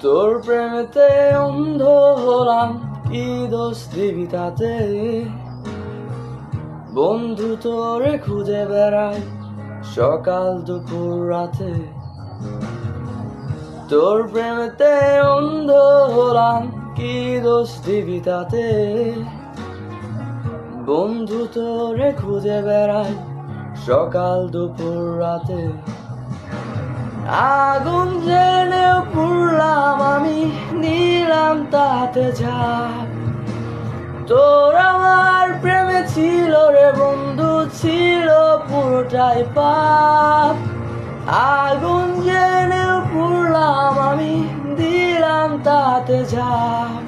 তোর প্রেমেতে অন্ধ হলাম, কি দোষ দিবি তাতে? বন্ধু তোরে খুঁজে বেড়াই সকাল দুপুর রাতে। তোর প্রেমেতে অন্ধ হলাম, কি দোষ দিবি তাতে? বন্ধু তোরে খুঁজে বেড়াই সকাল দুপুর রাতে। আগুন জেনেও পুড়লাম আমি, নিলাম তাতে ঝাঁপ। তোর আমার প্রেমে ছিল রে বন্ধু, ছিল পুরোটাই পাপ। আগুন জেনেও পুড়লাম আমি, দিলাম তাতে ঝাঁপ।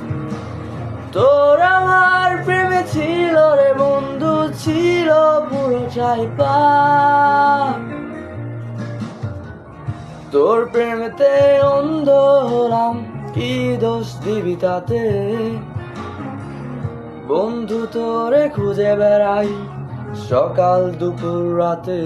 তোর আমার প্রেমে ছিল রে বন্ধু, ছিল পুরোটাই পাপ। তোর প্রেমেতে অন্ধ হলাম, কি দোষ দিবি তাতে? বন্ধু তোরে খুঁজে বেড়াই সকাল দুপুর রাতে।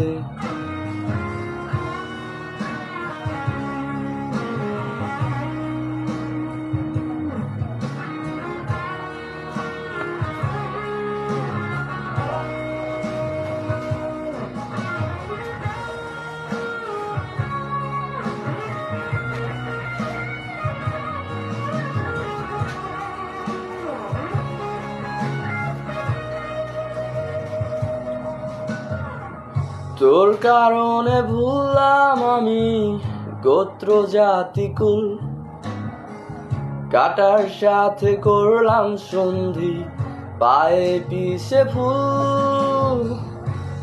তোর কারণে ভুললাম আমি গোত্র জাতি কুল, কাটার সাথে করলাম সন্ধি, পায়ে পিছে ফুল।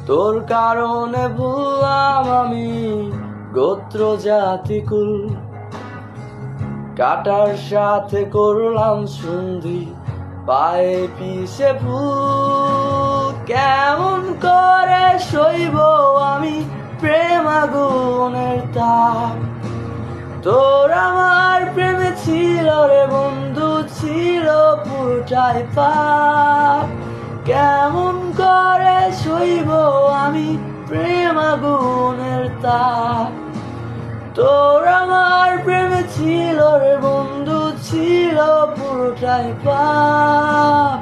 তোর কারণে ভুললাম আমি গোত্র জাতি কুল, কাটার সাথে করলাম সন্ধি, পায়ে পিছে ফুল। কেমন করে সইব আমি প্রেম আগুনের তাপ? তোর আমার প্রেমে ছিল রে বন্ধু, ছিল পুরোটাই পাপ। কেমন করে সইব আমি প্রেম আগুনের তাপ? তোর আমার প্রেমে ছিল রে বন্ধু, ছিল পুরোটাই পাপ।